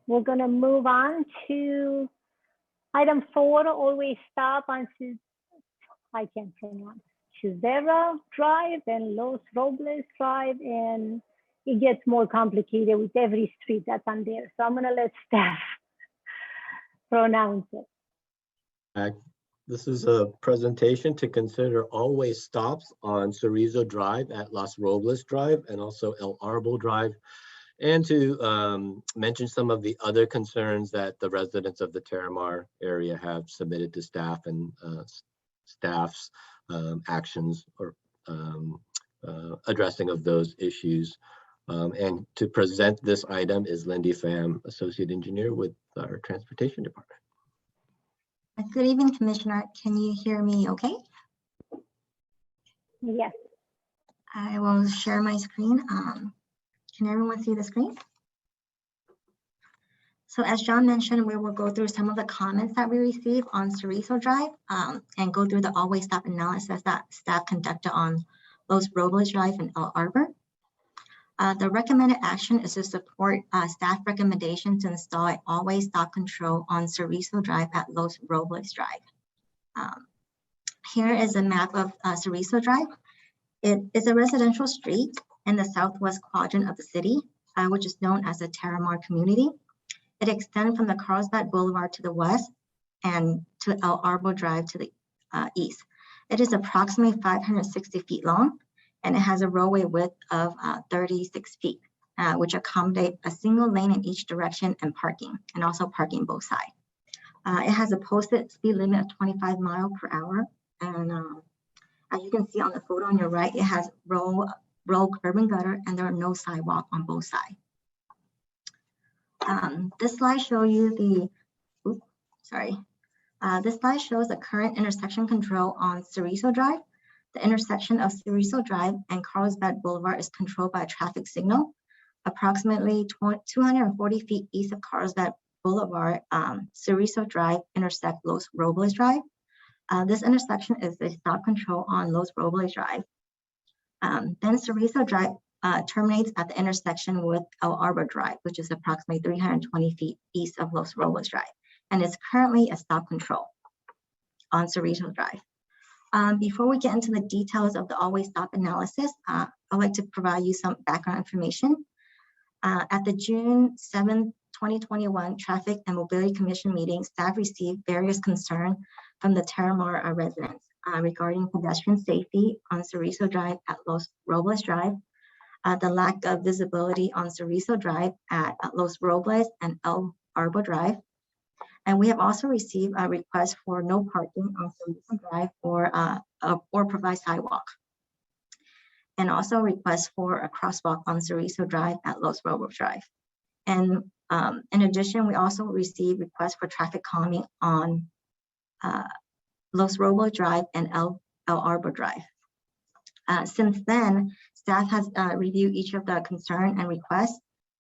We're gonna move on to item 4, always stop on, I can't pronounce, Cerezo Drive and Los Robles Drive, and it gets more complicated with every street that's on there. So I'm gonna let staff pronounce it. This is a presentation to consider always stops on Cerezo Drive at Los Robles Drive and also El Arbol Drive, and to mention some of the other concerns that the residents of the Terramar area have submitted to staff and staff's actions or addressing of those issues. And to present this item is Lindy Pham, Associate Engineer with our Transportation Department. Good evening, Commissioner. Can you hear me okay? Yes. I will share my screen. Can everyone see the screen? So as John mentioned, we will go through some of the comments that we received on Cerezo Drive and go through the always stop analysis that staff conducted on Los Robles Drive and El Arbor. The recommended action is to support staff recommendation to install an always stop control on Cerezo Drive at Los Robles Drive. Here is a map of Cerezo Drive. It is a residential street in the southwest quadrant of the city, which is known as the Terramar community. It extends from the Carlsbad Boulevard to the west and to El Arbor Drive to the east. It is approximately 560 feet long, and it has a roadway width of 36 feet, which accommodate a single lane in each direction and parking, and also parking both sides. It has a posted speed limit of 25 miles per hour. And as you can see on the photo on your right, it has road curb and gutter, and there are no sidewalk on both sides. This slide shows you the, this slide shows the current intersection control on Cerezo Drive. The intersection of Cerezo Drive and Carlsbad Boulevard is controlled by a traffic signal. Approximately 240 feet east of Carlsbad Boulevard, Cerezo Drive intersects Los Robles Drive. This intersection is the stop control on Los Robles Drive. Then Cerezo Drive terminates at the intersection with El Arbor Drive, which is approximately 320 feet east of Los Robles Drive, and is currently a stop control on Cerezo Drive. Before we get into the details of the always stop analysis, I'd like to provide you some background information. At the June 7, 2021 Traffic and Mobility Commission meeting, staff received various concerns from the Terramar residents regarding pedestrian safety on Cerezo Drive at Los Robles Drive, the lack of visibility on Cerezo Drive at Los Robles and El Arbor Drive. And we have also received a request for no parking on Cerezo Drive or provide sidewalk. And also request for a crosswalk on Cerezo Drive at Los Robles Drive. And in addition, we also received requests for traffic calming on Los Robles Drive and El Arbor Drive. Since then, staff has reviewed each of the concern and requests,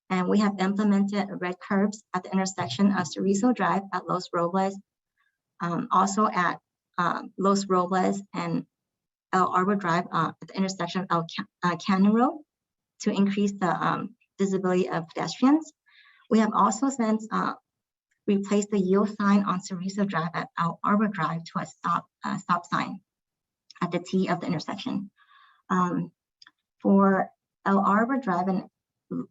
and we have implemented red curbs at the intersection of Cerezo Drive at Los Robles, also at Los Robles and El Arbor Drive at the intersection of Canyon Road to increase the visibility of pedestrians. We have also since replaced the yield sign on Cerezo Drive at El Arbor Drive to a stop sign at the T of the intersection. For El Arbor Drive and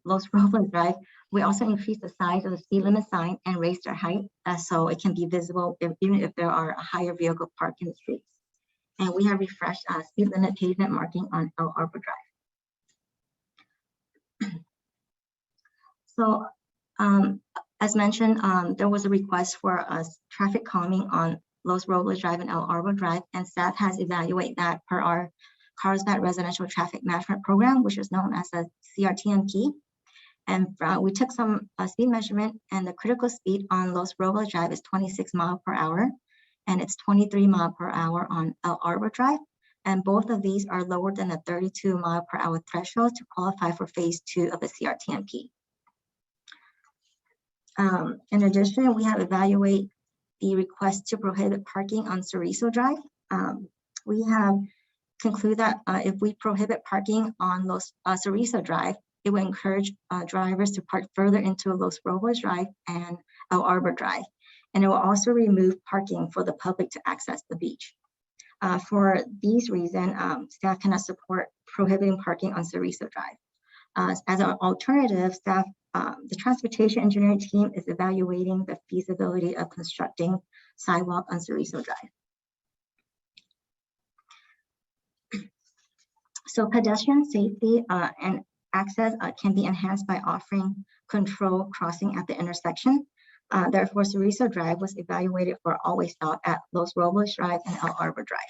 Los Robles Drive, we also increased the size of the speed limit sign and raised their height so it can be visible even if there are a higher vehicle parked in the streets. And we have refreshed speed limit pavement marking on El Arbor Drive. So as mentioned, there was a request for traffic calming on Los Robles Drive and El Arbor Drive, and staff has evaluated that per our Carlsbad Residential Traffic Management Program, which is known as a CRTMP. And we took some speed measurement, and the critical speed on Los Robles Drive is 26 miles per hour, and it's 23 miles per hour on El Arbor Drive. And both of these are lower than the 32 mile per hour threshold to qualify for phase 2 of the CRTMP. In addition, we have evaluated the request to prohibit parking on Cerezo Drive. We have concluded that if we prohibit parking on Cerezo Drive, it will encourage drivers to park further into Los Robles Drive and El Arbor Drive. And it will also remove parking for the public to access the beach. For these reasons, staff cannot support prohibiting parking on Cerezo Drive. As an alternative, staff, the transportation engineering team is evaluating the feasibility of constructing sidewalk on Cerezo Drive. So pedestrian safety and access can be enhanced by offering control crossing at the intersection. Therefore, Cerezo Drive was evaluated for always stop at Los Robles Drive and El Arbor Drive.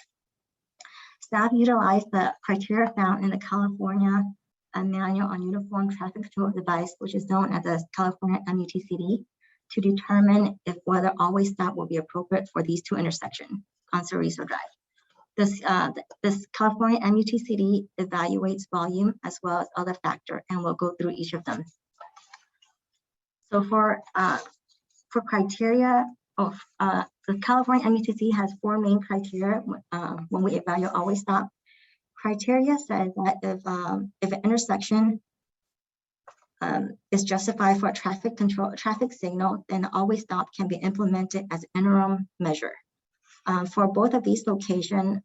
Staff utilized the criteria found in the California Manual on Uniform Traffic Control Device, which is known as the California MUTCD, to determine if whether always stop will be appropriate for these two intersections on Cerezo Drive. This California MUTCD evaluates volume as well as other factors, and we'll go through each of them. So for criteria of the California MUTCD has 4 main criteria when we evaluate always stop. Criteria says that if an intersection is justified for a traffic signal, then always stop can be implemented as an interim measure. For both of these locations,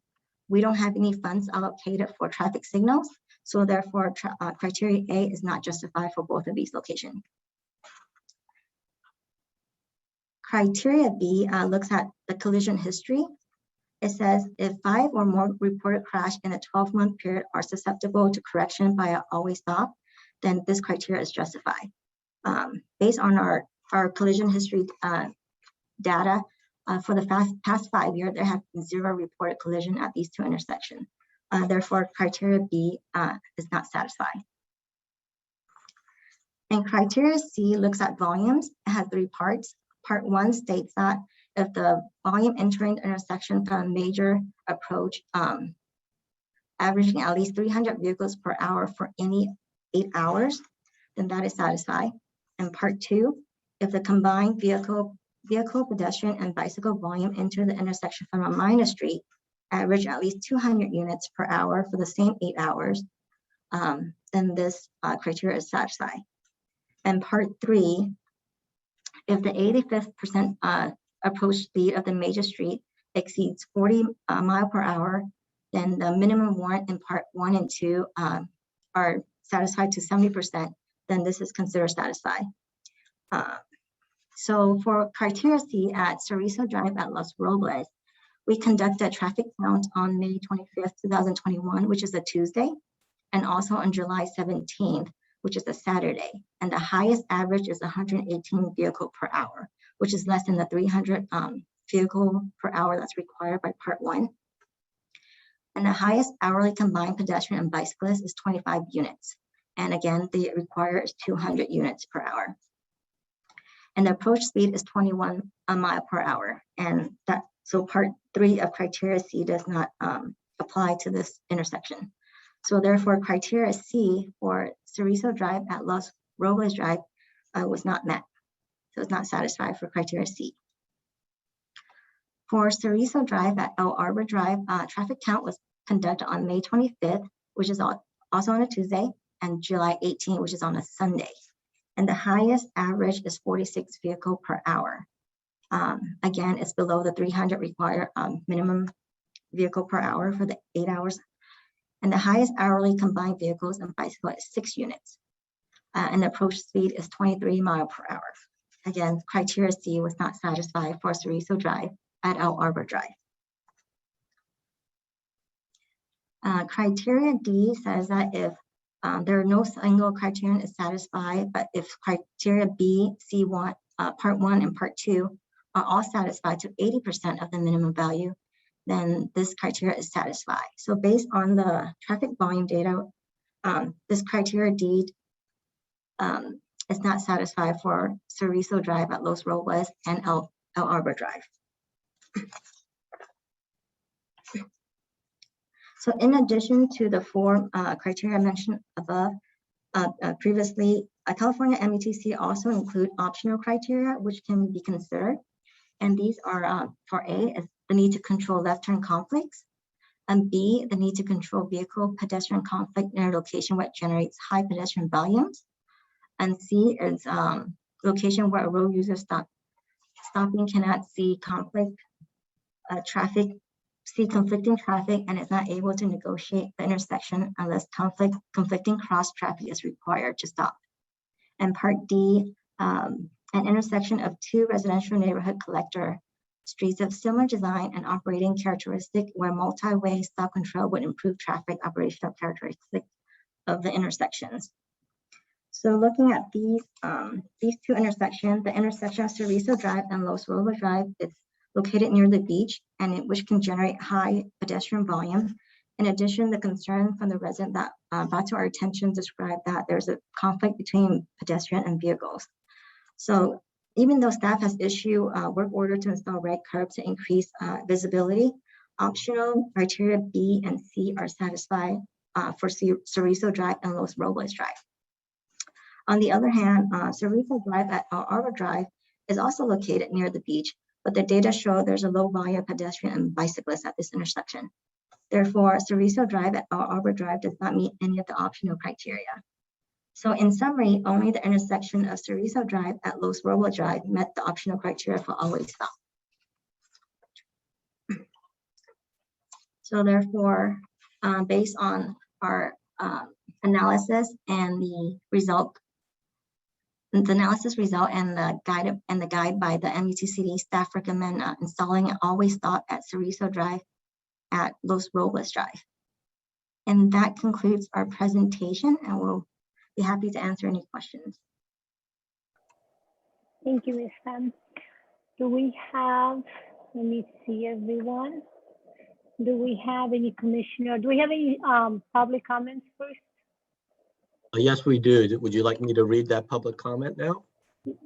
we don't have any funds allocated for traffic signals, so therefore criteria A is not justified for both of these locations. Criteria B looks at the collision history. It says if 5 or more reported crash in a 12-month period are susceptible to correction by an always stop, then this criteria is justified. Based on our collision history data, for the past 5 years, there have been 0 reported collision at these two intersections. Therefore, criteria B is not satisfied. And criteria C looks at volumes. It has 3 parts. Part 1 states that if the volume entering the intersection from a major approach averaging at least 300 vehicles per hour for any 8 hours, then that is satisfied. And part 2, if the combined vehicle, pedestrian, and bicycle volume enter the intersection from a minor street average at least 200 units per hour for the same 8 hours, then this criteria is satisfied. And part 3, if the 85th percent approach speed of the major street exceeds 40 miles per hour, then the minimum warrant in part 1 and 2 are satisfied to 70%, then this is considered satisfied. So for criteria C at Cerezo Drive at Los Robles, we conducted a traffic count on May 25th, 2021, which is a Tuesday, and also on July 17th, which is a Saturday. And the highest average is 118 vehicle per hour, which is less than the 300 vehicle per hour that's required by part 1. And the highest hourly combined pedestrian and bicyclist is 25 units. And again, the required is 200 units per hour. And the approach speed is 21 mile per hour. And that, so part 3 of criteria C does not apply to this intersection. So therefore criteria C for Cerezo Drive at Los Robles Drive was not met. So it's not satisfied for criteria C. For Cerezo Drive at El Arbor Drive, traffic count was conducted on May 25th, which is also on a Tuesday, and July 18th, which is on a Sunday. And the highest average is 46 vehicle per hour. Again, it's below the 300 required minimum vehicle per hour for the 8 hours. And the highest hourly combined vehicles and bicycle is 6 units. And the approach speed is 23 mile per hour. Again, criteria C was not satisfied for Cerezo Drive at El Arbor Drive. Criteria D says that if there are no single criterion is satisfied, but if criteria B, C1, part 1 and part 2 are all satisfied to 80% of the minimum value, then this criteria is satisfied. So based on the traffic volume data, this criteria D is not satisfied for Cerezo Drive at Los Robles and El Arbor Drive. So in addition to the 4 criteria mentioned above, previously, California MUTC also include optional criteria which can be considered. And these are for A, is the need to control left turn conflicts. And B, the need to control vehicle pedestrian conflict near a location where it generates high pedestrian volumes. And C is location where a road user stopping cannot see conflicting traffic and is not able to negotiate the intersection unless conflicting cross traffic is required to stop. And part D, an intersection of two residential neighborhood collector streets of similar design and operating characteristic where multi-way stop control would improve traffic operational characteristics of the intersections. So looking at these two intersections, the intersection of Cerezo Drive and Los Robles Drive is located near the beach and which can generate high pedestrian volume. In addition, the concern from the resident that brought to our attention described that there's a conflict between pedestrian and vehicles. So even though staff has issued a work order to install red curbs to increase visibility, optional criteria B and C are satisfied for Cerezo Drive and Los Robles Drive. On the other hand, Cerezo Drive at Arbor Drive is also located near the beach, but the data show there's a low volume of pedestrian and bicyclists at this intersection. Therefore, Cerezo Drive at Arbor Drive does not meet any of the optional criteria. So in summary, only the intersection of Cerezo Drive at Los Robles Drive met the optional criteria for always stop. So therefore, based on our analysis and the analysis result and the guide by the MUTCD, staff recommend installing an always stop at Cerezo Drive at Los Robles Drive. And that concludes our presentation, and we'll be happy to answer any questions. Thank you, Ms. Pham. Do we have, let me see everyone. Do we have any commissioner? Do we have any public comments first? Yes, we do. Would you like me to read that public comment now?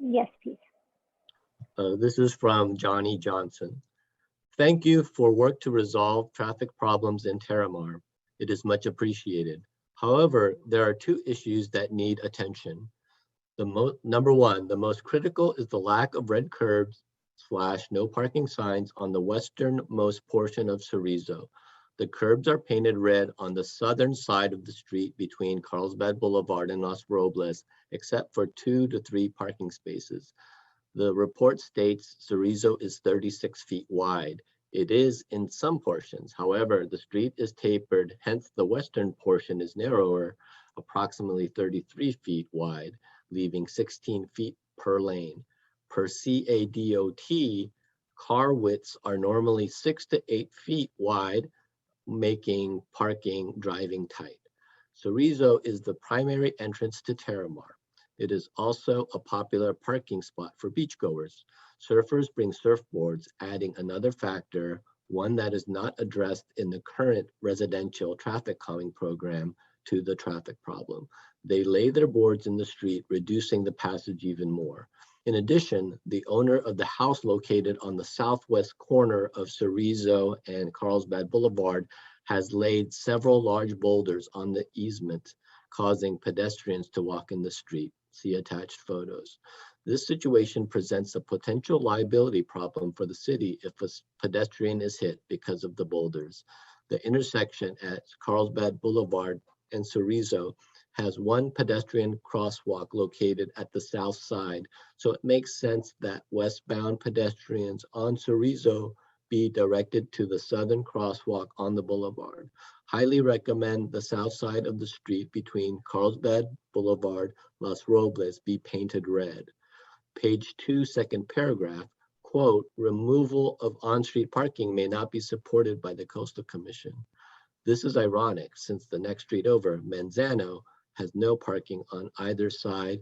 Yes, please. This is from Johnny Johnson. Thank you for work to resolve traffic problems in Terramar. It is much appreciated. However, there are two issues that need attention. Number one, the most critical is the lack of red curbs / no parking signs on the westernmost portion of Cerezo. The curbs are painted red on the southern side of the street between Carlsbad Boulevard and Los Robles, except for 2 to 3 parking spaces. The report states Cerezo is 36 feet wide. It is in some portions. However, the street is tapered, hence the western portion is narrower, approximately 33 feet wide, leaving 16 feet per lane. Per CADOT, car widths are normally 6 to 8 feet wide, making parking driving tight. Cerezo is the primary entrance to Terramar. It is also a popular parking spot for beachgoers. Surfers bring surfboards, adding another factor, one that is not addressed in the current residential traffic calming program, to the traffic problem. They lay their boards in the street, reducing the passage even more. In addition, the owner of the house located on the southwest corner of Cerezo and Carlsbad Boulevard has laid several large boulders on the easement, causing pedestrians to walk in the street. See attached photos. This situation presents a potential liability problem for the city if a pedestrian is hit because of the boulders. The intersection at Carlsbad Boulevard and Cerezo has one pedestrian crosswalk located at the south side, so it makes sense that westbound pedestrians on Cerezo be directed to the southern crosswalk on the boulevard. Highly recommend the south side of the street between Carlsbad Boulevard, Los Robles be painted red. Page 2, second paragraph, quote, removal of on-street parking may not be supported by the Coastal Commission. This is ironic since the next street over, Manzano, has no parking on either side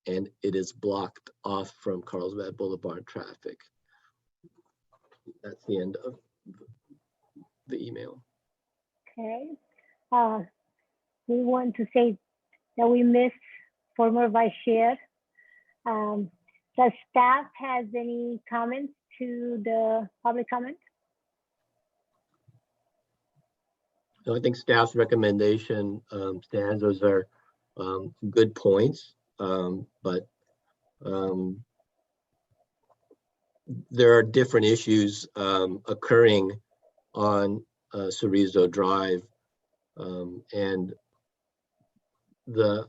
and it is blocked off from Carlsbad Boulevard traffic. That's the end of the email. Okay. We want to say that we miss former vice chair. Does staff has any comments to the public comment? So I think staff's recommendation stands. Those are good points, but there are different issues occurring on Cerezo Drive. And the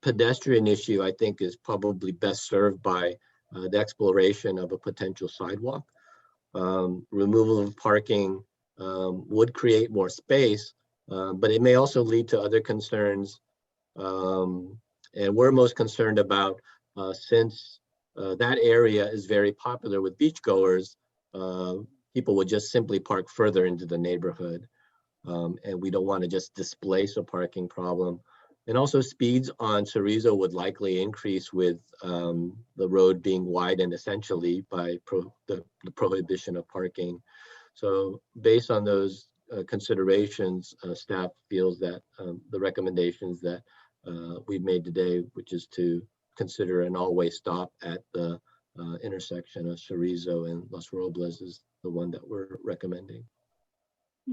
pedestrian issue, I think, is probably best served by the exploration of a potential sidewalk. Removal of parking would create more space, but it may also lead to other concerns. And we're most concerned about, since that area is very popular with beachgoers, people would just simply park further into the neighborhood. And we don't want to just displace a parking problem. And also speeds on Cerezo would likely increase with the road being widened essentially by the prohibition of parking. So based on those considerations, staff feels that the recommendations that we've made today, which is to consider an all-way stop at the intersection of Cerezo and Los Robles, is the one that we're recommending.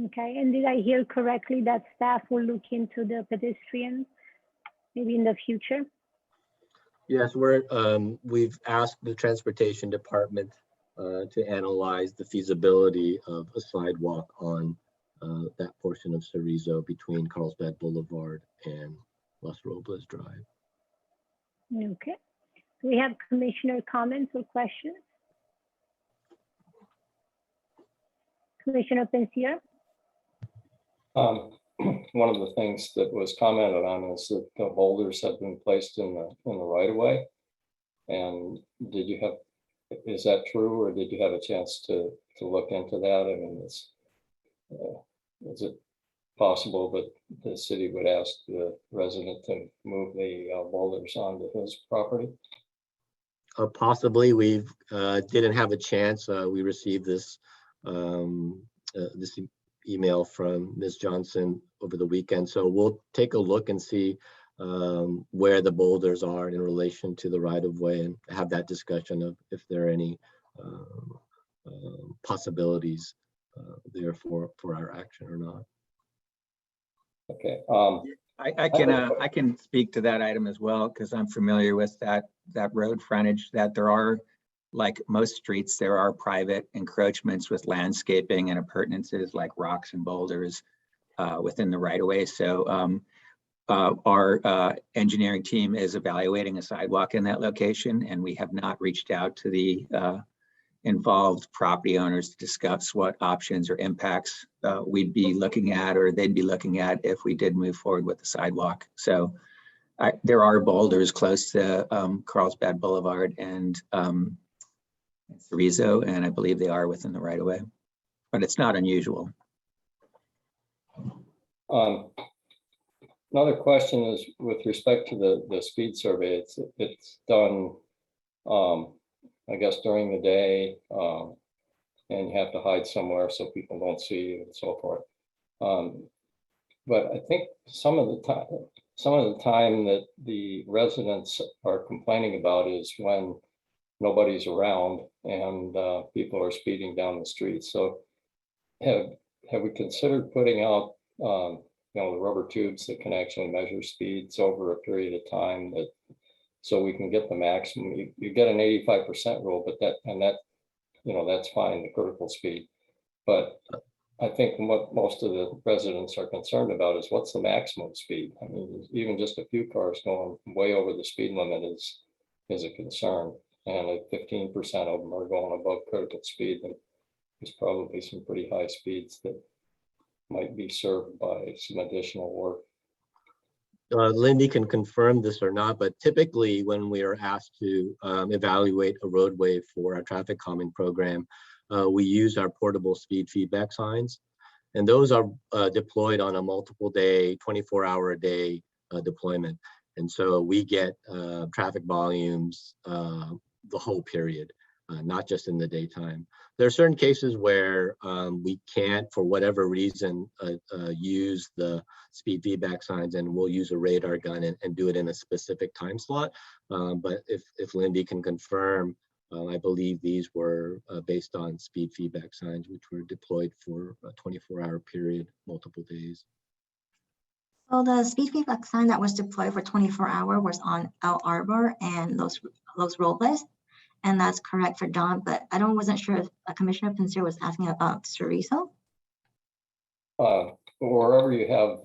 Okay, and did I hear correctly that staff will look into the pedestrian maybe in the future? Yes, we've asked the transportation department to analyze the feasibility of a sidewalk on that portion of Cerezo between Carlsbad Boulevard and Los Robles Drive. Okay. Do we have commissioner comments or questions? Commissioner Pensier? One of the things that was commented on is that the boulders have been placed in the right of way. And is that true, or did you have a chance to look into that? I mean, is it possible that the city would ask the resident to move the boulders onto his property? Possibly. We didn't have a chance. We received this email from Ms. Johnson over the weekend, so we'll take a look and see where the boulders are in relation to the right of way and have that discussion of if there are any possibilities there for our action or not. Okay. I can speak to that item as well, because I'm familiar with that road frontage, that there are, like most streets, there are private encroachments with landscaping and appurtenances like rocks and boulders within the right of way. So our engineering team is evaluating a sidewalk in that location, and we have not reached out to the involved property owners to discuss what options or impacts we'd be looking at, or they'd be looking at if we did move forward with the sidewalk. So there are boulders close to Carlsbad Boulevard and Cerezo, and I believe they are within the right of way, but it's not unusual. Another question is with respect to the speed survey. It's done, I guess, during the day, and you have to hide somewhere so people don't see you and so forth. But I think some of the time that the residents are complaining about is when nobody's around and people are speeding down the street. So have we considered putting out the rubber tubes that can actually measure speeds over a period of time, that so we can get the maximum? You get an 85% rule, but that's fine, the critical speed. But I think what most of the residents are concerned about is what's the maximum speed. I mean, even just a few cars going way over the speed limit is a concern. And like 15% of them are going above critical speed, and there's probably some pretty high speeds that might be served by some additional work. Lindy can confirm this or not, but typically when we are asked to evaluate a roadway for our traffic calming program, we use our portable speed feedback signs, and those are deployed on a multiple day, 24-hour a day deployment. And so we get traffic volumes the whole period, not just in the daytime. There are certain cases where we can't, for whatever reason, use the speed feedback signs, and we'll use a radar gun and do it in a specific time slot. But if Lindy can confirm, I believe these were based on speed feedback signs, which were deployed for a 24-hour period, multiple days. So the speed feedback sign that was deployed for 24-hour was on El Arbor and Los Robles. And that's correct for John, but I wasn't sure if Commissioner Pensier was asking about Cerezo. wherever you have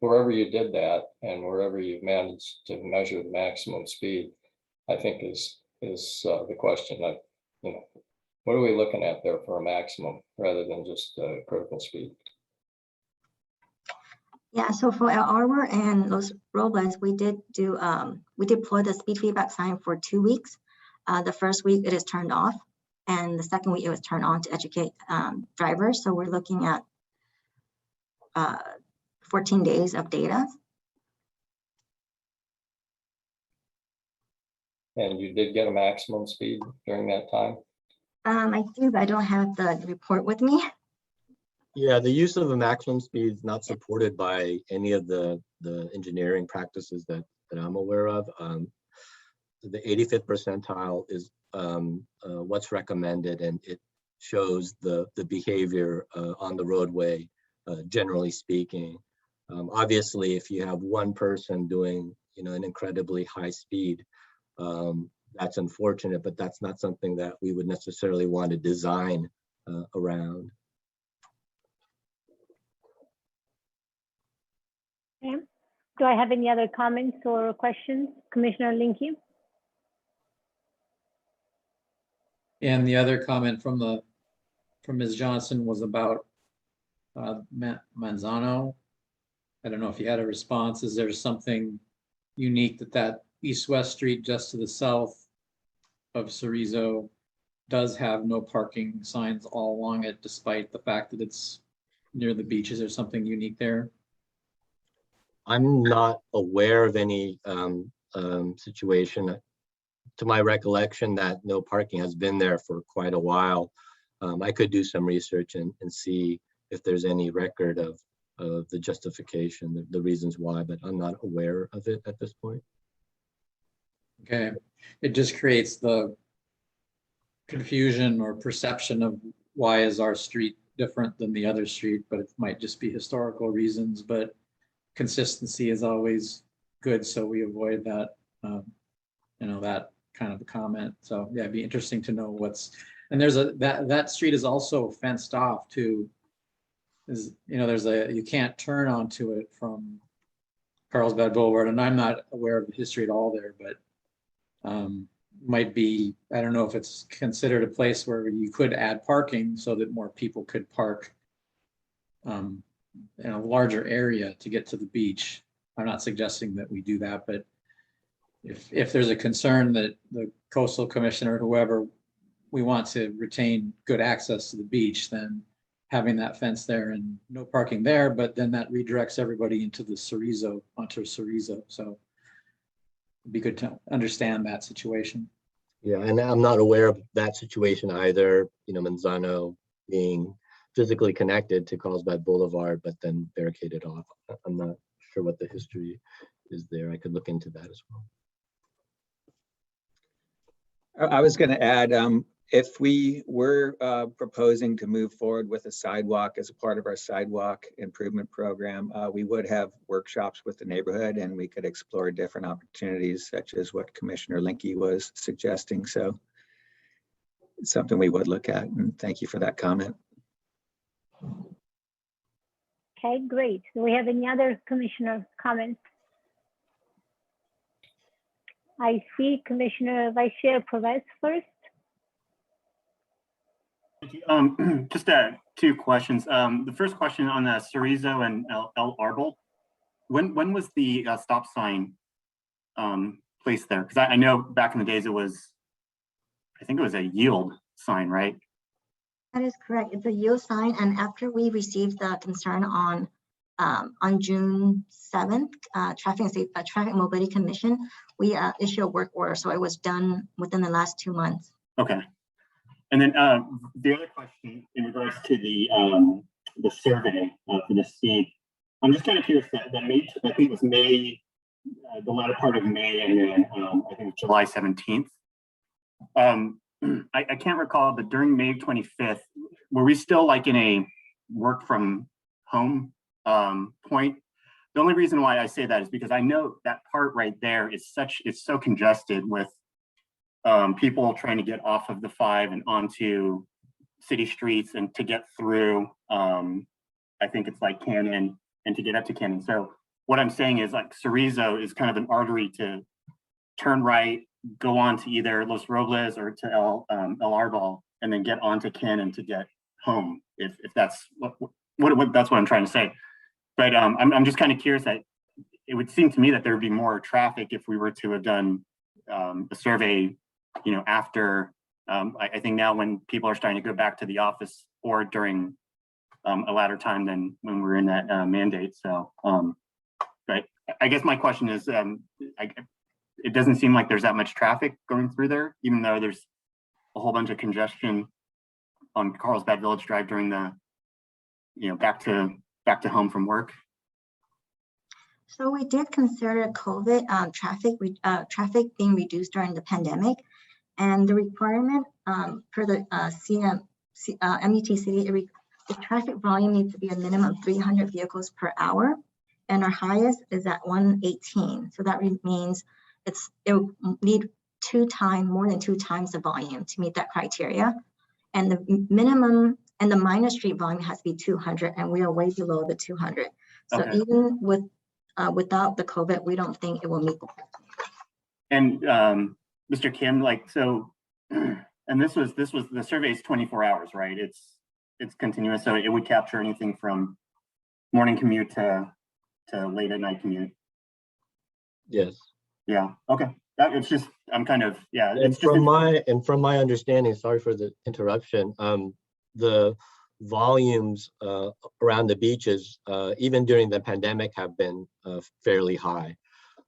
wherever you did that and wherever you managed to measure the maximum speed, I think is the question. That, you know, what are we looking at there for a maximum rather than just critical speed? Yeah, so for El Arbor and Los Robles, we deployed the speed feedback sign for 2 weeks. The first week it is turned off, and the second week it was turned on to educate drivers. So we're looking at 14 days of data. And you did get a maximum speed during that time? I do, but I don't have the report with me. Yeah, the use of a maximum speed is not supported by any of the engineering practices that I'm aware of. The 85th percentile is what's recommended, and it shows the behavior on the roadway, generally speaking. Obviously, if you have one person doing, you know, an incredibly high speed, that's unfortunate, but that's not something that we would necessarily want to design around. Okay. Do I have any other comments or questions? Commissioner Linke? And the other comment from Ms. Johnson was about Manzano. I don't know if you had a response. Is there something unique that east-west street just to the south of Cerezo does have no parking signs all along it, despite the fact that it's near the beach? Is there something unique there? I'm not aware of any situation, to my recollection, that no parking has been there for quite a while. I could do some research and see if there's any record of the justification, the reasons why, but I'm not aware of it at this point. Okay, it just creates the confusion or perception of why is our street different than the other street, but it might just be historical reasons, but consistency is always good, so we avoid that, you know, that kind of a comment. So yeah, it'd be interesting to know what's, and there's that street is also fenced off too. Is, you know, you can't turn onto it from Carlsbad Boulevard, and I'm not aware of the history at all there, but might be, I don't know if it's considered a place where you could add parking so that more people could park in a larger area to get to the beach. I'm not suggesting that we do that, but if there's a concern that the coastal commissioner, whoever, we want to retain good access to the beach, then having that fence there and no parking there, but then that redirects everybody into the Cerezo, onto Cerezo. So it'd be good to understand that situation. Yeah, and I'm not aware of that situation either, you know, Manzano being physically connected to Carlsbad Boulevard, but then barricaded off. I'm not sure what the history is there. I could look into that as well. I was going to add, if we were proposing to move forward with a sidewalk as a part of our sidewalk improvement program, we would have workshops with the neighborhood, and we could explore different opportunities such as what Commissioner Linke was suggesting. So it's something we would look at, and thank you for that comment. Okay, great. Do we have any other commissioner comments? I see Commissioner Vice Chair Perez first. Thank you. Just two questions. The first question on the Cerezo and El Arbol. When was the stop sign placed there? Because I know back in the days it was, I think it was a yield sign, right? That is correct. It's a yield sign, and after we received the concern on June 7th, Traffic Mobility Commission, we issued a work order, so it was done within the last 2 months. Okay. And then the other question in regards to the survey for the speed, I'm just kind of curious that May, I think it was May, the latter part of May, and then I think it was July 17th. I can't recall, but during May 25th, were we still like in a work from home point? The only reason why I say that is because I know that part right there is it's so congested with people trying to get off of the 5 and onto city streets and to get through, I think it's like Cannon and to get up to Cannon. So what I'm saying is like Cerezo is kind of an artery to turn right, go on to either Los Robles or to El Arbol, and then get onto Cannon to get home. If that's what that's what I'm trying to say. But I'm just kind of curious that it would seem to me that there would be more traffic if we were to have done a survey, after. I think now when people are starting to go back to the office or during a latter time than when we're in that mandate. So, but I guess my question is, it doesn't seem like there's that much traffic going through there, even though there's a whole bunch of congestion on Carlsbad Village Drive during the, back to home from work. So we did consider COVID traffic being reduced during the pandemic, and the requirement for the MET city, the traffic volume needs to be a minimum of 300 vehicles per hour, and our highest is at 118. So that means it will need more than two times the volume to meet that criteria, and the minimum and the minor street volume has to be 200, and we are way below the 200. So Okay. even without the COVID, we don't think it will meet. And Mr. Kim, and this was the survey is 24 hours, right? It's continuous, so it would capture anything from morning commute to late at night commute. Yes. Yeah. Okay. It's just I'm kind of And from my understanding, sorry for the interruption, the volumes around the beaches, even during the pandemic, have been fairly high.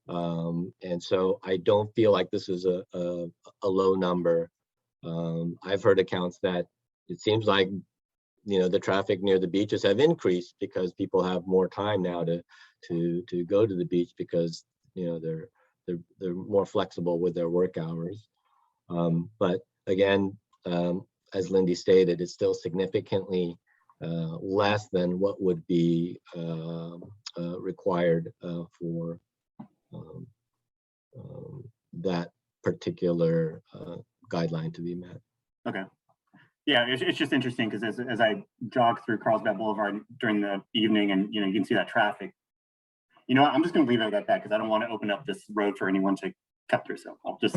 And so I don't feel like this is a low number. I've heard accounts that it seems like, the traffic near the beaches have increased because people have more time now to go to the beach because, they're more flexible with their work hours. But again, as Lindy stated, it's still significantly less than what would be required for that particular guideline to be met. Okay. Yeah, it's just interesting because as I jog through Carlsbad Boulevard during the evening, and you can see that traffic. I'm just going to leave it at that because I don't want to open up this road for anyone to cut through. So I'll just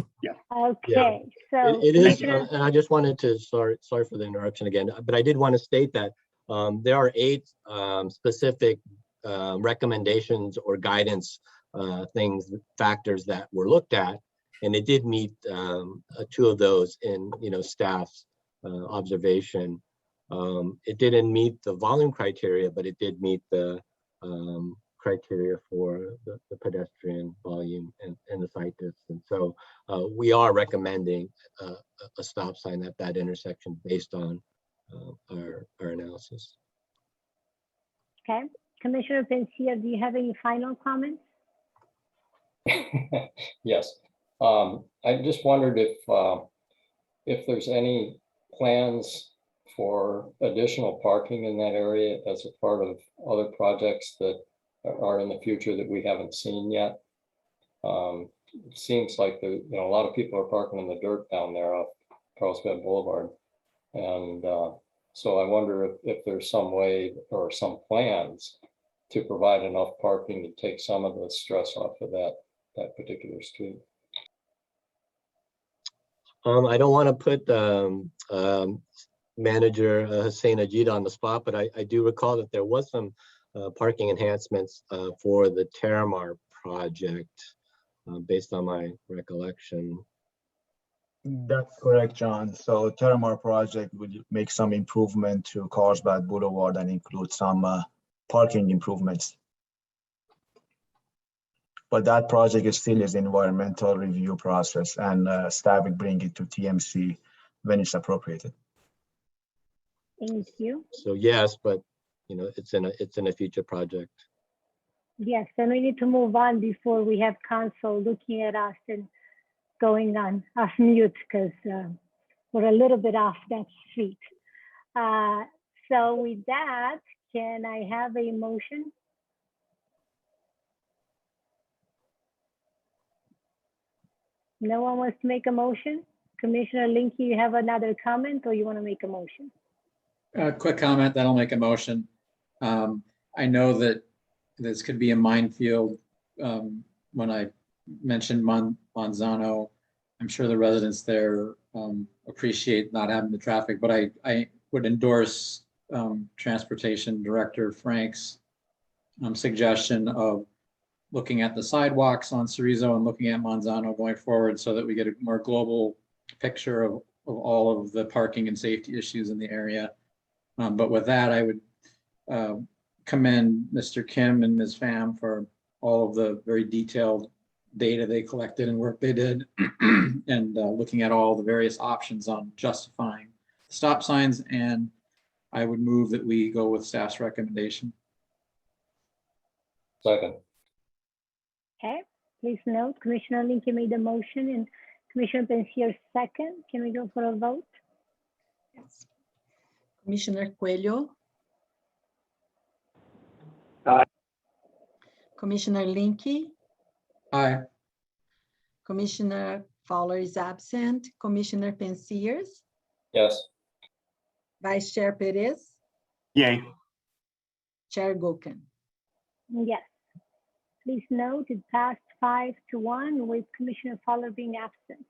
Okay, so it is, and I just wanted to sorry for the interruption again, but I did want to state that there are 8 specific recommendations or guidance factors that were looked at, and it did meet 2 of those in staff's observation. It didn't meet the volume criteria, but it did meet the criteria for the pedestrian volume and the sight distance. So we are recommending a stop sign at that intersection based on our analysis. okay, Commissioner Pencia, do you have any final comments? Yes. I just wondered if there's any plans for additional parking in that area as a part of other projects that are in the future that we haven't seen yet. It seems like a lot of people are parking in the dirt down there off Carlsbad Boulevard, and so I wonder if there's some way or some plans to provide enough parking to take some of the stress off of that particular street. I don't want to put Manager Hussein Ajid on the spot, but I do recall that there was some parking enhancements for the Terramar project, based on my recollection. That's correct, John. So Terramar project would make some improvement to Carlsbad Boulevard and include some parking improvements. But that project is still in environmental review process, and staff will bring it to T&MC when it's appropriated. Thank you. So yes, but it's in a future project. Yes, then we need to move on before we have council looking at us and going on off mute because we're a little bit off that street. So with that, can I have a motion? No one wants to make a motion? Commissioner Linke, you have another comment or you want to make a motion? A quick comment, that'll make a motion. I know that this could be a minefield. When I mentioned Monzano, I'm sure the residents there appreciate not having the traffic, but I would endorse Transportation Director Frank's suggestion of looking at the sidewalks on Cerezo and looking at Monzano going forward so that we get a more global picture of all of the parking and safety issues in the area. But with that, I would commend Mr. Kim and Ms. Pham for all of the very detailed data they collected and work they did and looking at all the various options on justifying stop signs. And I would move that we go with staff's recommendation. Second. Okay, please note Commissioner Linke made the motion and Commissioner Pensier second. Can we go for a vote? Yes. Commissioner Coelho. Aye. Commissioner Linke. Aye. Commissioner Fowler is absent. Commissioner Pensiers. Yes. Vice Chair Perez. Yay. Chair Gokin. Yes. Please note it passed 5-1 with Commissioner Fowler being absent.